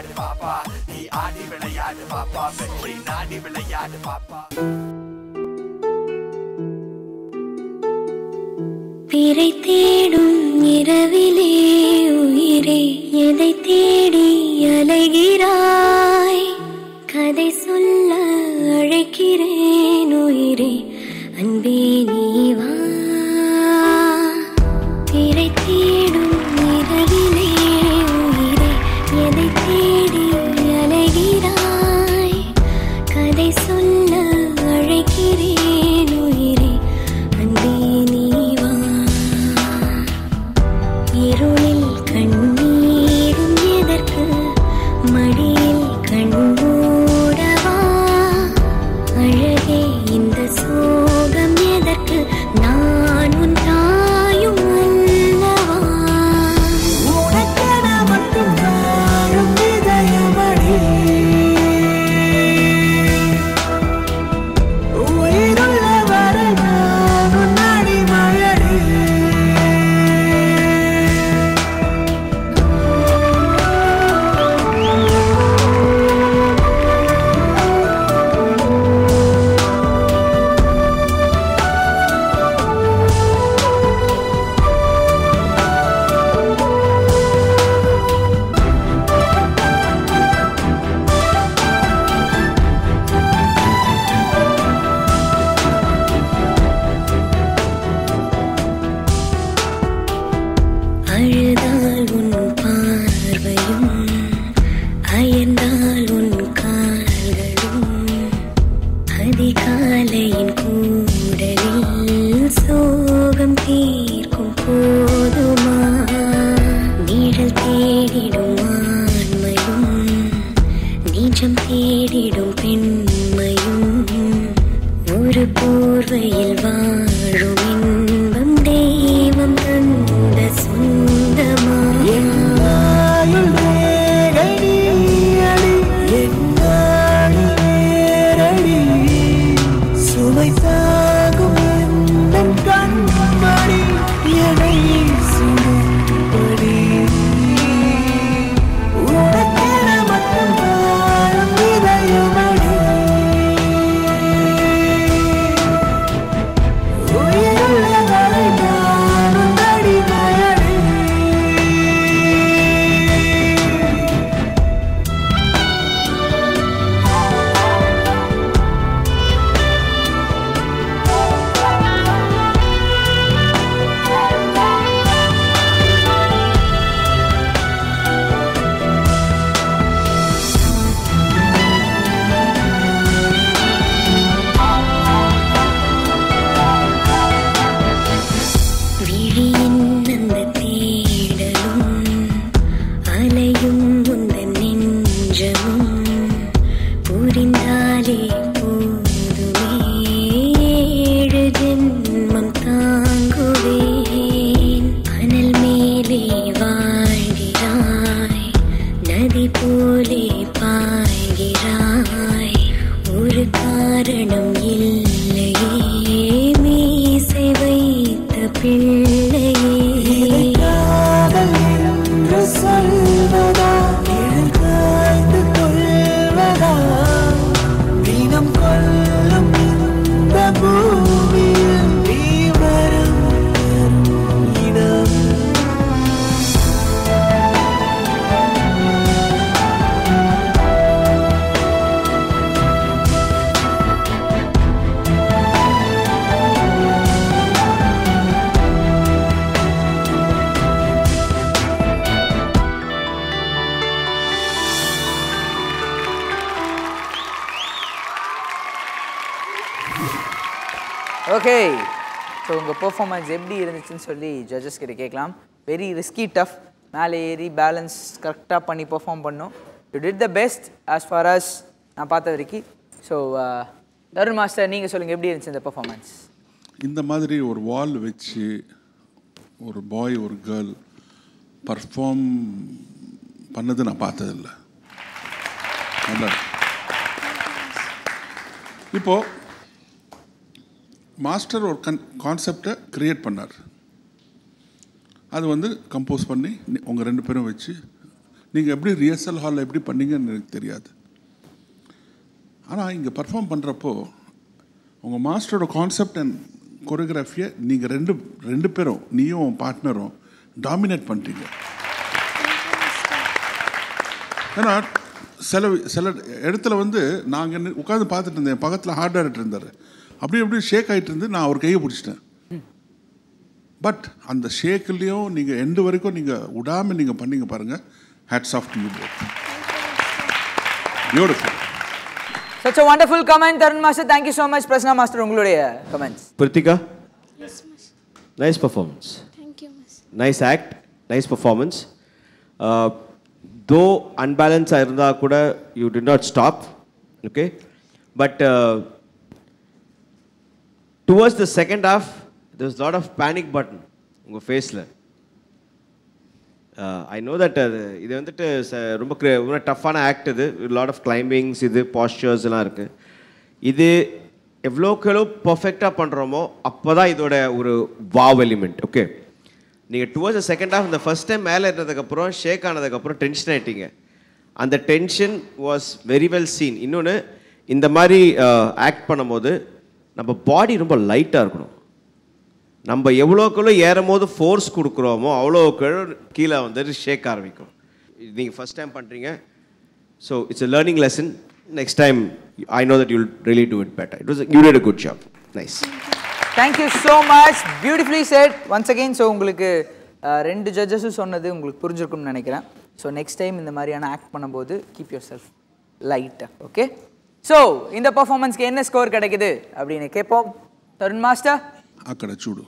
விளையாடு பாப்பா நீ ஆடி விளையாடு பாப்பா வெற்றி நாடி விளையாடு பாப்பா பிறை தேடும் இரவிலே உயிரே எதை தேடி அலைகிறாய் கதை சொல்ல அழைக்கிறேன் உயிரே அன்பே நீ வா பிறை தேடும் இரவிலே உயிரே எதை தேடி அலைகிறாய் கதை சொல்ல அழைக்கிறேன் உயிரே அன்பே நீ வா இருளில் கண்ணீரும் எதற்கு மடியில் கண்மூடவா அழகே இந்த சோகம் எதற்கு நான் உன் தாயும் அல்லவா உனக்கென மட்டும் வாழும் இதயமடி உயிருள்ள வரை நான் உன் அடிமையடி அழுதால் உன் பார்வையும் அயர்ந்தால் உன் கால்களும் அதிகாலையின் கூடலில் சோகம் தீர்க்கும் போதுமா நிழல் தேடிடும் ஆண்மையும் நிஜம் தேடிடும் பெண்மையும் ஒரு போர்வையில் வாழும் இன்பம் தெய்வம் தந்த சொந்தமா என்னாயுள் வேகடி அடி என்னாடி வேரடி சுமை தாகும் எந்தன் கண்மணி எனை சுடும்படி உனக்கென மட்டும் வாழும் இதயமடி உயிருள்ள வரை நான் உன் அடிமையடி விழியின் அந்த தேடலும் அலையும் உந்தன் நெஞ்சமும் புரிந்தாலே போதுமே ஏழு ஜென்மம் தாங்குவேன் அனல் மேலே வாழ்கிறாய் நதி போலே பாய்கிறாய் ஒரு காரணம் இல்லையே மீசை வைத்த பிள்ளையே காதல் என்று சொல்வதா நிழல் காய்ந்து கொள்வதா தினம் கொள்ளும் இந்த பூமியில் நீ வரும் இடம் ஓகே ஸோ உங்கள் பெர்ஃபார்மன்ஸ் எப்படி இருந்துச்சுன்னு சொல்லி ஜட்ஜஸ் கிட்ட கேட்கலாம். வெரி ரிஸ்கி டஃப், மேலே ஏறி பேலன்ஸ் கரெக்டாக பண்ணி பெர்ஃபார்ம் பண்ணோம். You did the best as for us நான் பார்த்த வரைக்கும். ஸோ தருண் மாஸ்டர் நீங்கள் சொல்லுங்கள் எப்படி இருந்துச்சு இந்த பெர்ஃபார்மன்ஸ்? இந்த மாதிரி ஒரு வால் வச்சு ஒரு பாய் ஒரு கேர்ள் பர்ஃபார்ம் பண்ணது நான் பார்த்ததில்லை. இப்போது மாஸ்டர் ஒரு கான்செப்டை க்ரியேட் பண்ணார். அது வந்து கம்போஸ் பண்ணி உங்கள் ரெண்டு பேரும் வச்சு நீங்கள் எப்படி ரிஹர்சல் ஹாலில் எப்படி பண்ணீங்கன்னு எனக்கு தெரியாது. ஆனால் இங்கே பர்ஃபார்ம் பண்ணுறப்போ உங்கள் மாஸ்டரோட கான்செப்ட் அண்ட் கொரியோகிராஃபியை நீங்கள் ரெண்டு பேரும், நீயும் உன் பார்ட்னரும் டாமினேட் பண்ணிட்டீங்க. ஏன்னா சில இடத்துல வந்து நாங்கள் உட்காந்து பார்த்துட்டு இருந்தேன், பக்கத்தில் ஹார்ட் டைரக்டர் இருந்தார், அப்படியே ஷேக் ஆகிட்டு இருந்து நான் அவர் கையை பிடிச்சிட்டேன். பட் அந்த ஷேக்லேயும் நீங்கள் எண்டு வரைக்கும் நீங்கள் விடாமல் நீங்கள் பண்ணீங்க பாருங்கள். Hats off to you both. Beautiful. Such a wonderful comment, Tarun Master. Thank you so much, Prasanna Master. உங்களுடைய comments. Pritika? Yes, Master. Nice performance. Thank you, Master. Nice act, nice performance. Though unbalanced irundha kuda, you did not stop, okay? But towards the second half, there was a lot of panic button on your face. I know that இது வந்துட்டு ரொம்ப டஃப்பான act. இது lot of கிளைம்பிங்ஸ், இது pastors எல்லாம் இருக்குது. இது எவ்வளோக்கு பர்ஃபெக்டாக பண்ணுறோமோ அப்போ தான் இதோட ஒரு வாவ் எலிமெண்ட். ஓகே, நீங்கள் டுவர்ட்ஸ் த செகண்ட் ஹாஃப் இந்த ஃபர்ஸ்ட் டைம் மேலே இருந்ததுக்கப்புறம் ஷேக் ஆனதுக்கப்புறம் டென்ஷன் ஆகிட்டீங்க. அந்த tension was very well seen. இன்னொன்று, இந்த மாதிரி ஆக்ட் பண்ணும்போது நம்ம பாடி ரொம்ப லைட்டாக இருக்கணும். நம்ம எவ்வளோக்குள்ள ஏறும் போது ஃபோர்ஸ் கொடுக்குறோமோ அவ்வளோக்கு கீழே வந்துட்டு ஷேக் ஆரம்பிக்கும். நீங்கள் ஃபர்ஸ்ட் டைம் பண்ணுறீங்க, so it's a learning lesson. Next time I know that you'll really do it better. You did a good job. Nice. Thank you so much. Beautifully said once again. So உங்களுக்கு ரெண்டு ஜட்ஜஸும் சொன்னது உங்களுக்கு புரிஞ்சிருக்கும்னு நினைக்கிறேன். So next time இந்த மாதிரியான act பண்ணும்போது keep your self லைட்டாக. ஓகே, ஸோ இந்த பர்ஃபார்மன்ஸ்க்கு என்ன ஸ்கோர் கிடைக்குது அப்படின்னு கேட்போம். தருண் மாஸ்டர், అక్కడ చూడు.